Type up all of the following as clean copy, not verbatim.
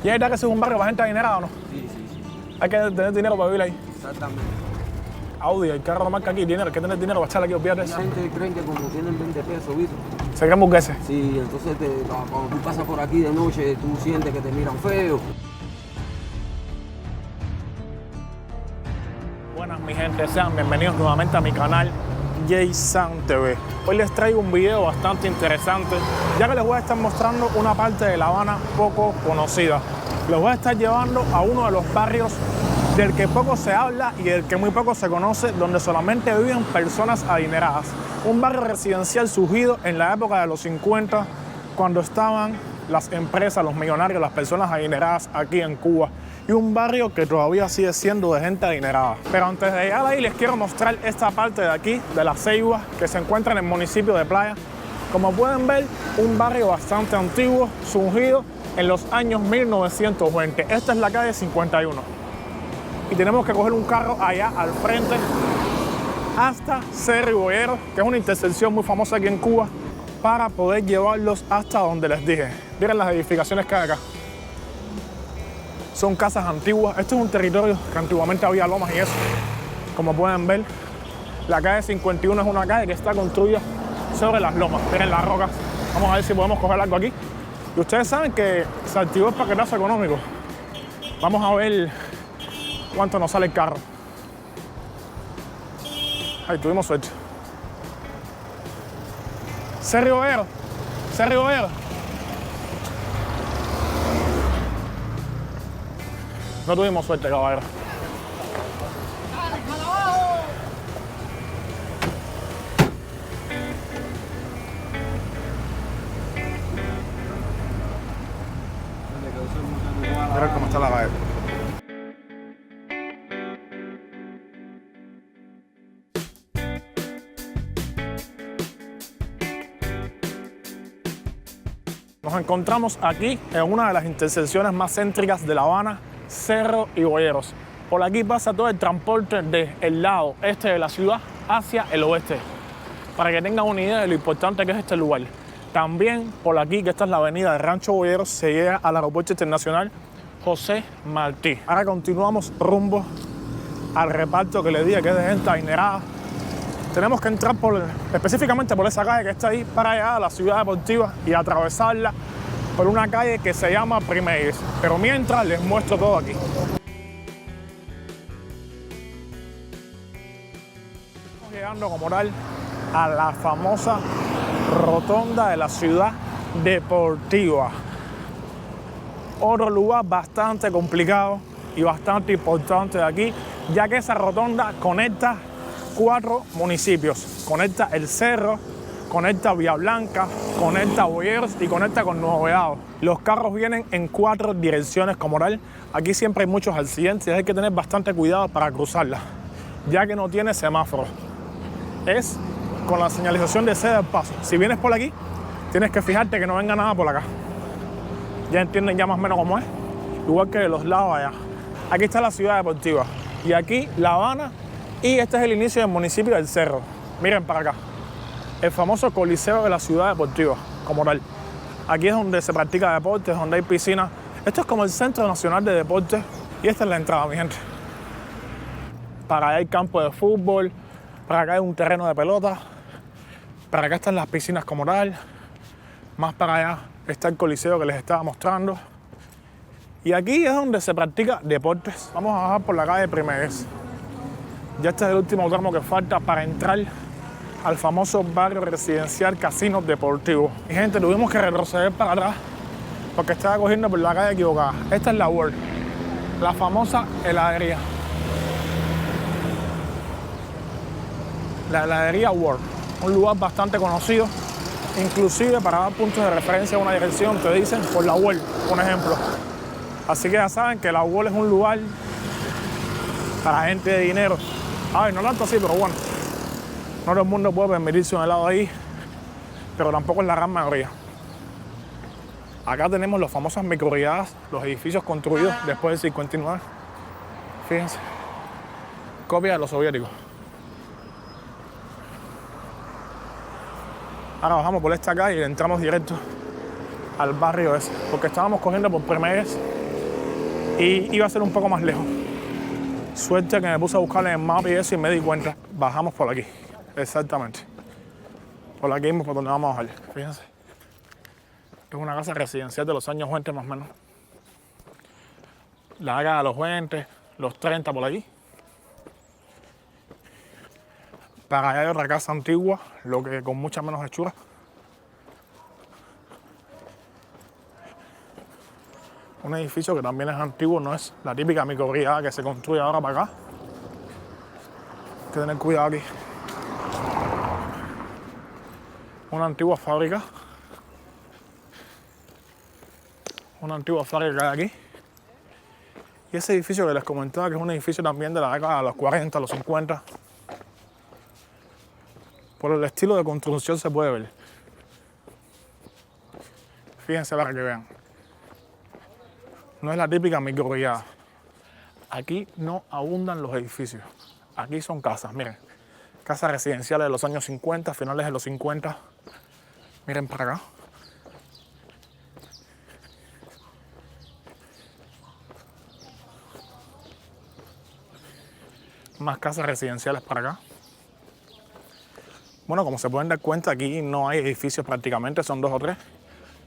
¿Y es verdad que ese es un barrio para gente adinerada o no? Sí, sí, sí. Hay que tener dinero para vivir ahí. Exactamente. Audi, el carro de marca aquí, dinero, hay que tener dinero para echarle aquí, olvídate La eso. gente cree que como tienen 20 pesos, ¿viste? Se creen burgueses. Sí, entonces cuando tú pasas por aquí de noche, tú sientes que te miran feo. Buenas mi gente, sean bienvenidos nuevamente a mi canal Jaysan TV. Hoy les traigo un video bastante interesante, ya que les voy a estar mostrando una parte de La Habana poco conocida. Les voy a estar llevando a uno de los barrios del que poco se habla y del que muy poco se conoce, donde solamente viven personas adineradas. Un barrio residencial surgido en la época de los 50, cuando estaban las empresas, los millonarios, las personas adineradas aquí en Cuba. Y un barrio que todavía sigue siendo de gente adinerada. Pero antes de llegar ahí les quiero mostrar esta parte de aquí, de La Ceiba, que se encuentra en el municipio de Playa. Como pueden ver, un barrio bastante antiguo, surgido en los años 1920. Esta es la calle 51. Y tenemos que coger un carro allá al frente hasta Cerro Higuero, que es una intersección muy famosa aquí en Cuba, para poder llevarlos hasta donde les dije. Miren las edificaciones que hay acá. Son casas antiguas. Este es un territorio que antiguamente había lomas y eso. Como pueden ver, la calle 51 es una calle que está construida sobre las lomas. Miren las rocas. Vamos a ver si podemos coger algo aquí. Y ustedes saben que se activó el paquetazo económico. Vamos a ver cuánto nos sale el carro. Ahí tuvimos suerte. Cerro Higuero. Cerro Higuero. No tuvimos suerte, caballero. Mira cómo está la calle. Nos encontramos aquí en una de las intersecciones más céntricas de La Habana, Cerro Higuero. Por aquí pasa todo el transporte del lado este de la ciudad hacia el oeste, para que tengan una idea de lo importante que es este lugar. También por aquí, que esta es la avenida de Rancho Boyero, se llega al aeropuerto internacional José Martí. Ahora continuamos rumbo al reparto que les dije que es de gente adinerada. Tenemos que entrar específicamente por esa calle que está ahí para llegar a la ciudad deportiva y atravesarla por una calle que se llama Primeires. Pero mientras les muestro todo aquí. Estamos llegando como tal a la famosa rotonda de la ciudad deportiva. Otro lugar bastante complicado y bastante importante de aquí, ya que esa rotonda conecta 4 municipios. Conecta El Cerro, conecta Villa Blanca, conecta Boyeros y conecta con Nuevo Vedado. Los carros vienen en 4 direcciones como tal. Aquí siempre hay muchos accidentes y hay que tener bastante cuidado para cruzarla, ya que no tiene semáforo. Es con la señalización de ceda al paso. Si vienes por aquí, tienes que fijarte que no venga nada por acá. Ya entienden ya más o menos cómo es. Igual que de los lados allá. Aquí está la ciudad deportiva. Y aquí La Habana. Y este es el inicio del municipio del Cerro. Miren para acá. El famoso Coliseo de la ciudad deportiva, como tal. Aquí es donde se practica deportes, donde hay piscinas. Esto es como el Centro Nacional de Deportes. Y esta es la entrada, mi gente. Para allá hay campo de fútbol. Para acá hay un terreno de pelota. Para acá están las piscinas como tal. Más para allá está el Coliseo que les estaba mostrando. Y aquí es donde se practica deportes. Vamos a bajar por la calle Primeires. Ya este es el último tramo que falta para entrar al famoso barrio residencial Casino Deportivo. Y gente, tuvimos que retroceder para atrás porque estaba cogiendo por la calle equivocada. Esta es la World, la famosa heladería. La heladería World, un lugar bastante conocido. Inclusive para dar puntos de referencia a una dirección te dicen por la World, un ejemplo. Así que ya saben que la World es un lugar para gente de dinero. Ay, no tanto así, pero bueno. No todo el mundo puede permitirse un helado ahí, pero tampoco es la gran mayoría. Acá tenemos las famosas microrriadas, los edificios construidos después del 59. Fíjense. Copia de los soviéticos. Ahora bajamos por esta calle y entramos directo al barrio ese, porque estábamos cogiendo por Primeires y iba a ser un poco más lejos. Suerte que me puse a buscar en el mapa y eso y me di cuenta. Bajamos por aquí, exactamente. Por aquí mismo por donde vamos a bajar, fíjense. Es una casa residencial de los años 20 más o menos. La década de los 20, los 30 por allí. Para allá hay otra casa antigua, lo que con mucha menos hechura. Un edificio que también es antiguo, no es la típica microrriada que se construye ahora para acá. Hay que tener cuidado aquí. Una antigua fábrica. Una antigua fábrica que hay aquí. Y ese edificio que les comentaba, que es un edificio también de la década de los 40, los 50. Por el estilo de construcción se puede ver. Fíjense para que vean. No es la típica microrriada. Aquí no abundan los edificios. Aquí son casas, miren. Casas residenciales de los años 50, finales de los 50. Miren para acá. Más casas residenciales para acá. Bueno, como se pueden dar cuenta, aquí no hay edificios prácticamente, son 2 o 3.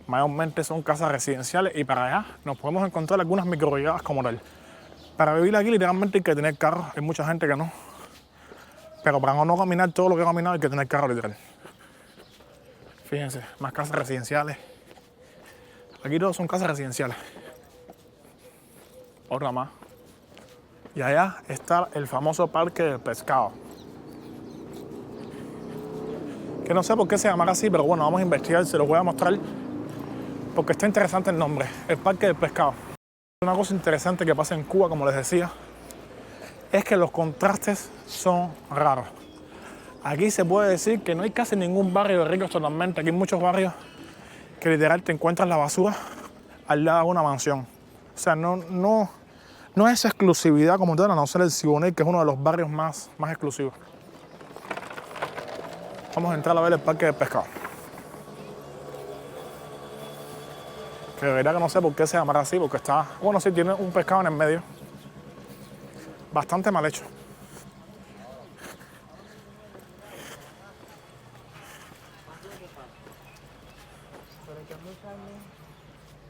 Mayormente son casas residenciales y para allá nos podemos encontrar algunas microrriadas como tal. Para vivir aquí literalmente hay que tener carro, hay mucha gente que no. Pero para no caminar todo lo que he caminado hay que tener carro literal. Fíjense, más casas residenciales. Aquí todos son casas residenciales. Otra más. Y allá está el famoso Parque del Pescado. Que no sé por qué se llamará así, pero bueno, vamos a investigar, se lo voy a mostrar. Porque está interesante el nombre, el Parque del Pescado. Una cosa interesante que pasa en Cuba, como les decía, es que los contrastes son raros. Aquí se puede decir que no hay casi ningún barrio de ricos totalmente. Aquí hay muchos barrios que literal te encuentras la basura al lado de una mansión. O sea, no es exclusividad como tal, a no ser el Siboney, que es uno de los barrios más exclusivos. Vamos a entrar a ver el Parque del Pescado. Que de verdad que no sé por qué se llamará así, porque está... Bueno, sí, tiene un pescado en el medio. Bastante mal hecho.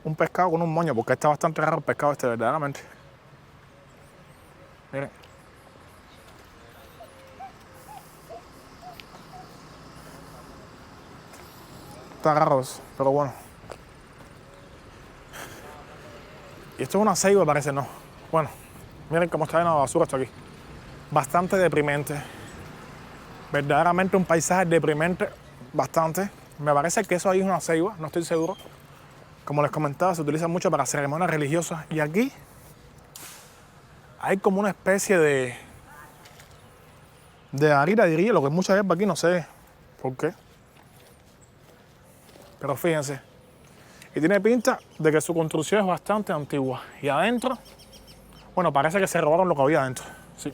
Un pescado con un moño, porque está bastante raro el pescado este, verdaderamente. Miren. Está raro eso, pero bueno. Y esto es una ceiba, parece, no. Bueno, miren cómo está lleno de basura esto aquí. Bastante deprimente. Verdaderamente un paisaje deprimente, bastante. Me parece que eso ahí es una ceiba, no estoy seguro. Como les comentaba, se utiliza mucho para ceremonias religiosas. Y aquí hay como una especie de arita de hielo, que es mucha hierba aquí, no sé por qué. Pero fíjense. Y tiene pinta de que su construcción es bastante antigua. Y adentro, bueno, parece que se robaron lo que había adentro. Sí.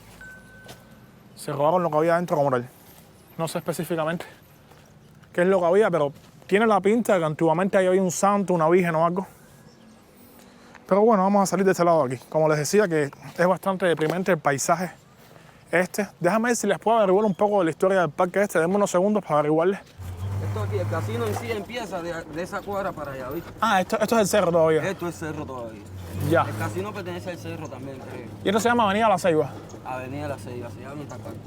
Se robaron lo que había adentro como tal. No sé específicamente qué es lo que había, pero tiene la pinta de que antiguamente ahí había un santo, una virgen o algo. Pero bueno, vamos a salir de este lado de aquí. Como les decía, que es bastante deprimente el paisaje este. Déjame ver si les puedo averiguar un poco de la historia del parque este. Denme unos segundos para averiguarles. Esto aquí, el casino en sí empieza de esa cuadra para allá, ¿viste? Ah, esto es el cerro todavía. Esto es cerro todavía. Ya. El casino pertenece al cerro también, creo. Y esto se llama Avenida La Ceiba. Avenida La Ceiba, se llama esta parte.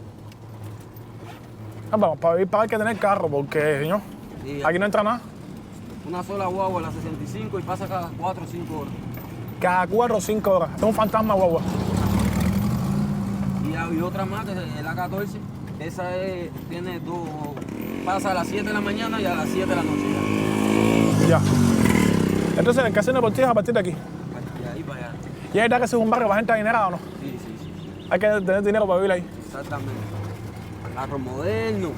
Ah, vamos, para ir para hay que tener carro, porque ¿no? Sí, Aquí no entra nada. una sola guagua, la 65, y pasa cada 4 o 5 horas. Cada 4 o 5 horas. Es un fantasma guagua. Y hay otra más, que es la 14. Esa tiene dos... Pasa a las 7 de la mañana y a las 7 de la noche. Ya. Entonces, el casino deportivo es a partir de aquí. De ahí para allá. ¿Y hay que ser un barrio para gente adinerada o no? Sí, sí, sí. Hay que tener dinero para vivir ahí. Exactamente. Carro moderno.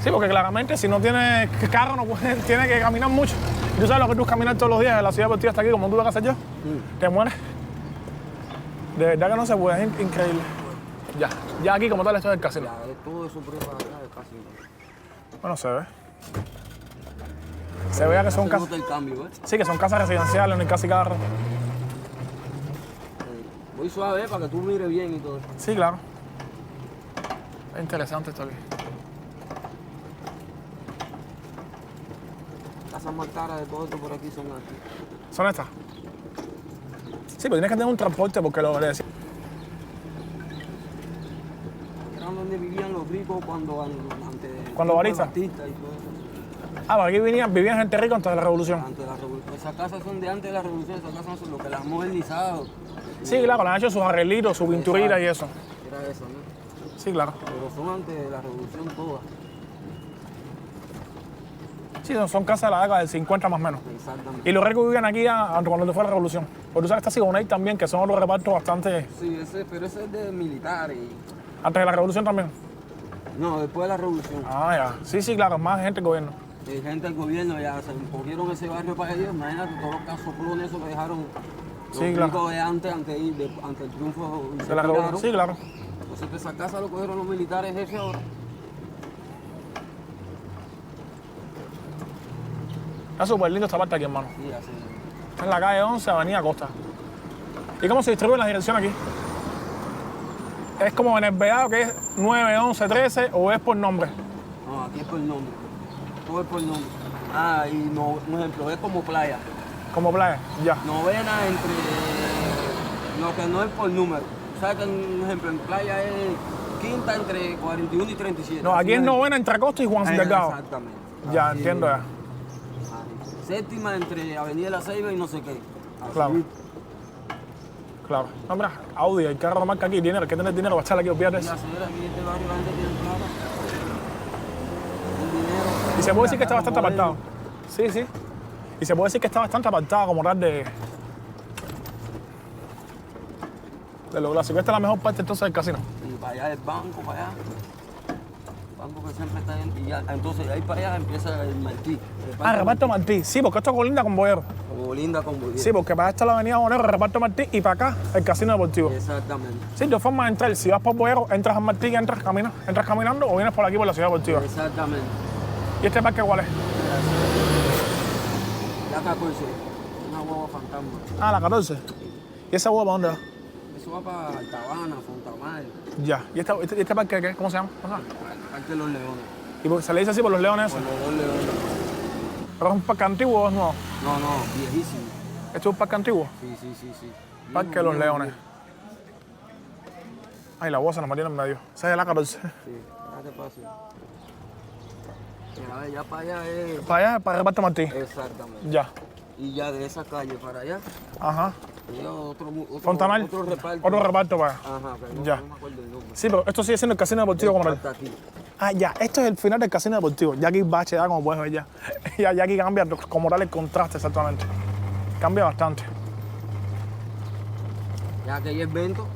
Sí, porque claramente si no tienes carro, no puedes, tienes que caminar mucho. ¿Tú sabes lo que tú caminar todos los días de la ciudad deportiva hasta aquí, como tú lo vas a hacer yo? Te mueres. De verdad que no se puede, es increíble. Ya aquí como tal esto es el casino. Ya, todo eso por ahí para acá del casino. Bueno, se ve. Se ve que son casas. El cambio, ¿eh? Sí, que son casas residenciales, no hay casi carro. Voy suave para que tú mires bien y todo. Sí, claro. Es interesante esto aquí. Casas más caras de todo esto por aquí son aquí. ¿Son estas? Sí, pero tienes que tener un transporte porque lo le decía. Eran donde vivían los ricos cuando antes ¿Cuando Batista? Y todo eso. Ah, aquí vivían gente rica antes de la revolución. Antes de la revolución. Esas casas son de antes de la revolución, esas casas son lo que las han modernizado. Sí, claro, le han hecho sus arreglitos, su pinturita y eso. Era eso, ¿no? Sí, claro. Pero son antes de la revolución todas. Sí, son casas de la década del 50 más o menos. Exactamente. Y los ricos vivían aquí cuando fue la revolución. Porque tú sabes que está Siboney también, que son otros repartos bastante... Sí, pero ese es de militares. Antes de la revolución también. No, después de la revolución. Ah, ya. Sí, sí, claro, más gente del gobierno. Gente del gobierno ya se cogieron ese barrio para ellos. Imagínate todos los casoplones esos que dejaron los Sí, claro. ricos de antes el triunfo y se De la revolución. tiraron. Sí, claro. Entonces esa casa lo cogieron los militares ese ahora. Está súper lindo esta parte aquí, hermano. Sí, así. Está en la calle 11, Avenida Costa. ¿Y cómo se distribuyen las direcciones aquí? ¿Es como en el Beado, que es 9, 11, 13, o es por nombre? No, aquí es por nombre. Todo es por nombre. Ah, y no, un ejemplo, es como playa. Como playa, ya. Novena entre lo que no es por número. O sea que, un ejemplo, en playa es quinta entre 41 y 37. No, aquí es novena entre Acosta y Juan Delgado. Exactamente. Ya, Así entiendo es. ya. Así. Séptima entre Avenida de la Ceiba y no sé qué. Así. Claro. Claro. No, mira, Audi, el carro de marca aquí, dinero, hay que tener dinero para echarle aquí, olvídate Y eso. la señora aquí en este barrio la gente tiene plata. El dinero. Y se puede decir que está Carro bastante modelo. apartado. Sí, sí. Y se puede decir que está bastante apartado como tal de lo clásico. Esta es la mejor parte entonces del casino. Y para allá el banco, para allá. El banco que siempre está ahí. Y ya, entonces de ahí para allá empieza el Martí. Ah, reparto Martí. Sí, porque esto colinda con Boyero. Como linda con Boyero. Sí, porque para esta la avenida Bonero, reparto Martí, y para acá el casino deportivo. Exactamente. Sí, de formas de entrar. Si vas por Boyero, entras al Martí y entras caminando o vienes por aquí por la ciudad deportiva. Exactamente. ¿Y este parque cuál es? La 14. Una hueva fantasma. Ah, la 14. ¿Y esa hueá para dónde va? Eso va para Altabana, Fontamar, Ya. ¿Y este parque qué? ¿Cómo se llama? ¿No sabes? Parque de los Leones. ¿Y por qué se le dice así por los leones Por eso? los dos leones. ¿Pero es un parque antiguo o es nuevo? No, no, viejísimo. ¿Este es un parque antiguo? Sí, sí, sí, sí. Parque de los Leones. Ay, la voz se nos metió en medio. Esa es la 14. Sí, déjate pase. Mira, ya para allá es. Para allá, para el reparto Martí. Exactamente. Ya. Y ya de esa calle para allá, Ajá. tenía otro Fontanal. otro reparto. Otro reparto para allá. Ajá, pero no, Ya. no me acuerdo el nombre. Sí, pero esto sigue siendo el casino deportivo como tal. Hasta aquí. Ah, ya. Esto es el final del casino deportivo. Ya aquí bache, ya como puedes ver ya. Ya aquí cambia como tal el contraste exactamente. Cambia bastante. Ya que hay evento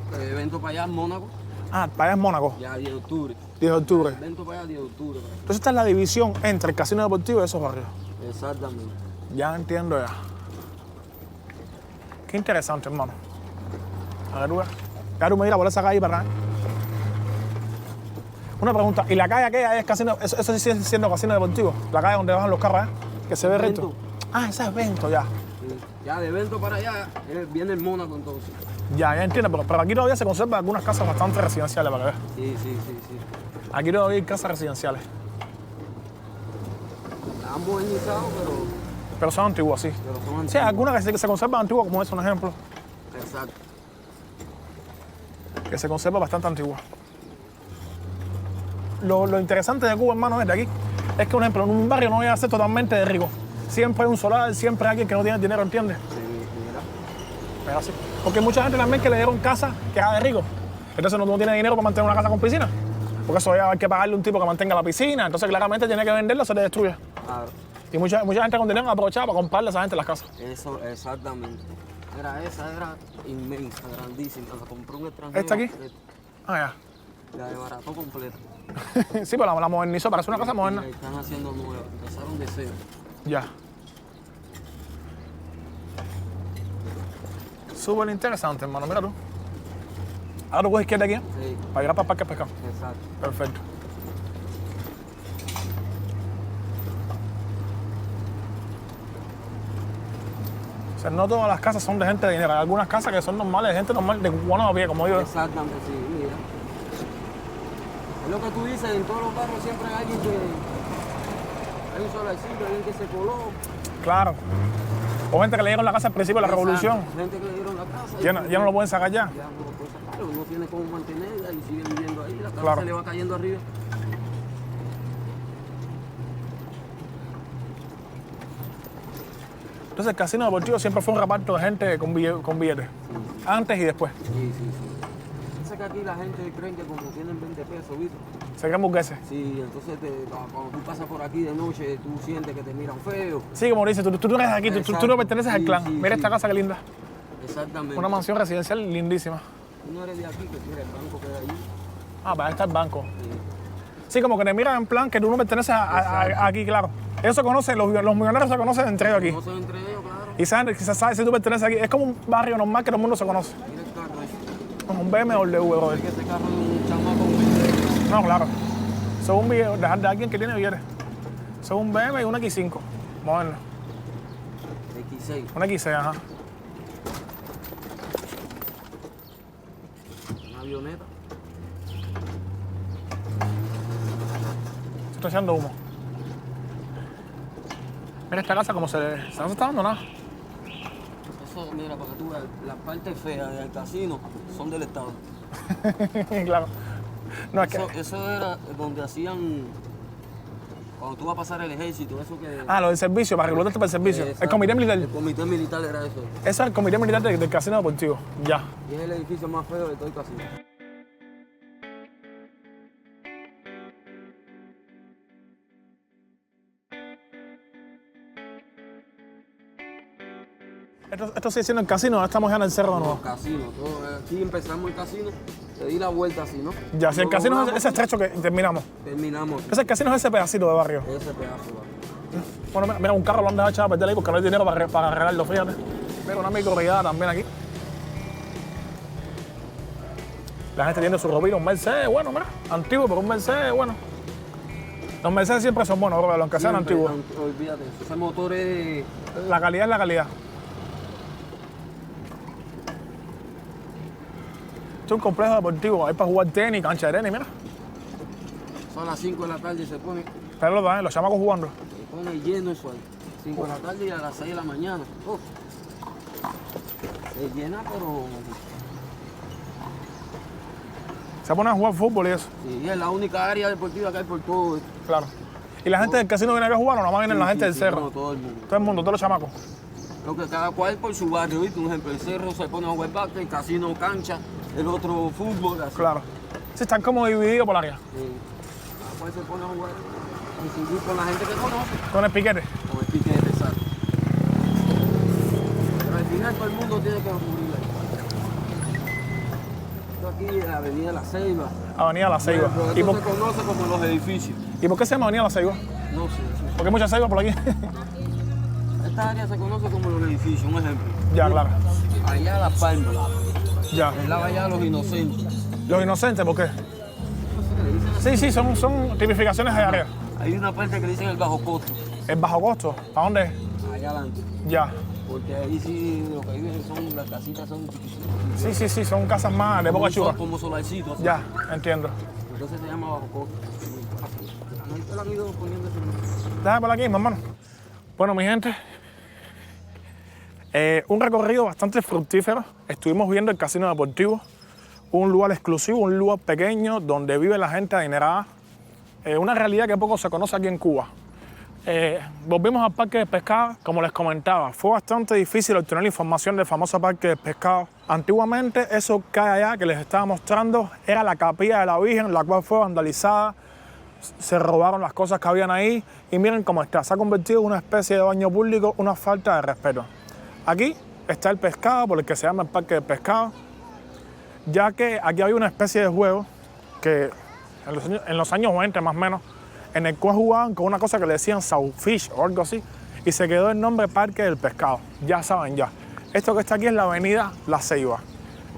para allá en Mónaco, Ah, para allá es Mónaco, ya 10 de octubre. 10 de octubre. Evento para allá 10 de octubre. Entonces esta es la división entre el casino deportivo y esos barrios. Exactamente. Ya entiendo ya. Qué interesante, hermano. A ver, Garu me irá por esa calle para acá. Una pregunta, ¿y la calle aquella es casino? Eso sí sigue siendo casino deportivo. La calle donde bajan los carros, Que se ve recto. Evento. Ah, ese es evento, ya. Sí. Ya de evento para allá viene el Mónaco entonces. Ya entiendo, pero aquí todavía se conservan algunas casas bastante residenciales, para que veas. Sí, sí, sí, sí. Aquí todavía hay casas residenciales. La han modernizado, Pero son antiguas, sí. pero son antiguas. Sí, algunas que se conservan antiguas, como es un ejemplo. Exacto. Que se conserva bastante antigua. Lo interesante de Cuba, hermano, es de aquí, es que, por ejemplo, en un barrio no voy a ser totalmente de rico. Siempre hay un solar, siempre hay alguien que no tiene dinero, ¿entiendes? Sí, mira. Pero así. Porque hay mucha gente también que le dieron casa que era de rico. Entonces no tiene dinero para mantener una casa con piscina. Porque eso ya hay que pagarle a un tipo que mantenga la piscina. Entonces claramente tiene que venderlo, se le destruye. Claro. Y mucha gente con dinero aprovechaba para comprarle a esa gente las casas. Eso, exactamente. Esa era inmensa, grandísima. La compró un extranjero. ¿Esta aquí? Ah, La desbarató completa. ya. Sí, pero la modernizó, parece una casa moderna. Y la están haciendo nueva. Empezaron de cero. Ya. Súper interesante, hermano. Mira tú. Ahora tú coges izquierda aquí, Sí, para llegar para el parque pescado. exacto. Perfecto. sea, no todas las casas son de gente de dinero. Hay algunas casas que son normales, de gente normal, de cubano a pie, como yo. Exactamente, sí, mira. Es lo que tú dices, en todos los barrios siempre hay alguien que... Hay un solecito, alguien que se coló. Claro. O gente que le dieron la casa al principio de la revolución. Gente que le dieron la casa. Ya no lo pueden sacar ya. Ya no lo pueden sacar, uno tiene cómo mantenerla y sigue viviendo ahí, la casa Claro. se le va cayendo arriba. Entonces el casino deportivo siempre fue un reparto de gente con billetes. Antes y después. Sí. Sé que aquí la gente cree que como tienen 20 pesos, ¿viste? Se creen burgueses. Sí, entonces cuando tú pasas por aquí de noche, tú sientes que te miran feo. Sí, como dices, tú no eres de aquí, tú no perteneces al clan. Sí, Mira esta casa que linda. Exactamente. Una mansión residencial lindísima. Tú no eres de aquí, que tú eres el banco que hay allí. Ah, para ahí está el banco. Sí. Sí, como que te miran en plan que tú no perteneces aquí, claro. Ellos se conocen, los millonarios se conocen entre ellos aquí. No son entre ellos, claro. Y saben, quizás saben si tú perteneces aquí. Es como un barrio normal que todo el mundo se conoce. Mira el carro ese. Como un BMW, brother. Que ese carro es un chamaco humilde. No, claro. Son un video de alguien que tiene billetes. Son un BMW y un X5. Moderno. X6. Un X6, ajá. Una avioneta. Estoy echando humo. Mira esta casa como se no se está dando nada. Eso, mira, para que tú veas, las partes feas del casino son del Estado. Claro. No, es que... Eso era donde hacían, cuando tú vas a pasar el ejército, eso que... Ah, lo del servicio, para reclutarte para el servicio. Exacto. El comité militar. El comité militar era eso. Ese es el comité militar del casino deportivo. Ya. Y es el edificio más feo de todo el casino. Esto sigue siendo el casino, ahora estamos ya en el cerro de nuevo. Casino, aquí empezamos el casino, te di la vuelta así, ¿no? Ya, si el Cuando casino es vamos, ese estrecho que terminamos. terminamos Entonces el casino es ese pedacito de barrio. ese pedazo. ¿Va? Bueno, mira, un carro lo han dejado echado a perder ahí porque no hay dinero para arreglarlo, fíjate. Mira, una microrriada también aquí. La gente tiene su ropita, un Mercedes, bueno, mira, antiguo, pero un Mercedes, bueno. Los Mercedes siempre son buenos, bro, aunque sean Siempre, antiguos. Olvídate, ese motor es... La calidad es la calidad. Esto es un complejo deportivo, hay para jugar tenis, cancha de tenis, mira. Son las 5 de la tarde y se pone Pero los chamacos jugando. Se pone lleno eso ahí. 5 de la tarde y a las 6 de la mañana. Uf. Se llena, pero Se ponen a jugar fútbol y eso. sí, es la única área deportiva que hay por todo. Claro. ¿Y la gente del casino viene acá a jugar o nada más vienen la gente del cerro? No, todo el mundo. Todo el mundo, todos los chamacos. Lo que cada cual por su barrio, ¿viste? Un ejemplo, el cerro se pone a jugar básquet, el casino cancha, el otro fútbol, así. Claro. Sí, están como divididos por área. Sí. Cada cual se pone a jugar, coincidir con la gente que conoce, Con el piquete. con el piquete, exacto. Pero al final todo el mundo tiene que ocurrir ahí. Esto aquí es la avenida La Ceiba. Avenida La Ceiba. Pero ¿Y esto por, se conoce como los edificios. ¿Y por qué se llama Avenida La Ceiba? No sé, eso. Porque hay mucha ceiba por aquí. Esta área se conoce como los edificios, un ejemplo. Ya, claro. Allá La Palma, Ya. el lado allá Los Inocentes. Los inocentes, ¿por qué? No sé qué le dicen así. Sí, son tipificaciones de área. Hay una parte que le dicen el bajo costo, El bajo costo, ¿para dónde es? allá adelante. Ya. Porque ahí sí lo que viven son, las casitas son chiquititas. Sí, son casas más de boca chupa. Como solarcitos. Ya, entiendo. Entonces se llama bajo costo. Ahí te la han ido poniendo ese nombre. Déjame por aquí, mi hermano. Bueno, mi gente, un recorrido bastante fructífero. Estuvimos viendo el casino deportivo, un lugar exclusivo, un lugar pequeño donde vive la gente adinerada. Una realidad que poco se conoce aquí en Cuba. Volvimos al Parque del Pescado, como les comentaba, fue bastante difícil obtener la información del famoso Parque del Pescado. Antiguamente, eso que hay allá que les estaba mostrando era la capilla de la Virgen, la cual fue vandalizada. Se robaron las cosas que habían ahí y miren cómo está. Se ha convertido en una especie de baño público, una falta de respeto. Aquí está el pescado, por el que se llama el Parque del Pescado, ya que aquí había una especie de juego que en los años 20 más o menos, en el cual jugaban con una cosa que le decían Southfish o algo así, y se quedó el nombre Parque del Pescado. Ya saben ya. Esto que está aquí es la avenida La Ceiba.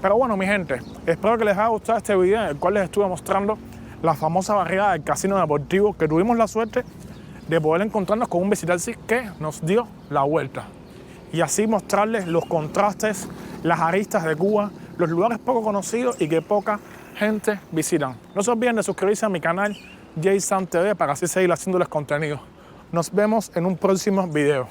Pero bueno, mi gente, espero que les haya gustado este video en el cual les estuve mostrando la famosa barriada del casino deportivo, que tuvimos la suerte de poder encontrarnos con un visitante que nos dio la vuelta. y así mostrarles los contrastes, las aristas de Cuba, los lugares poco conocidos y que poca gente visitan. No se olviden de suscribirse a mi canal Jay San TV para así seguir haciéndoles contenido. Nos vemos en un próximo video.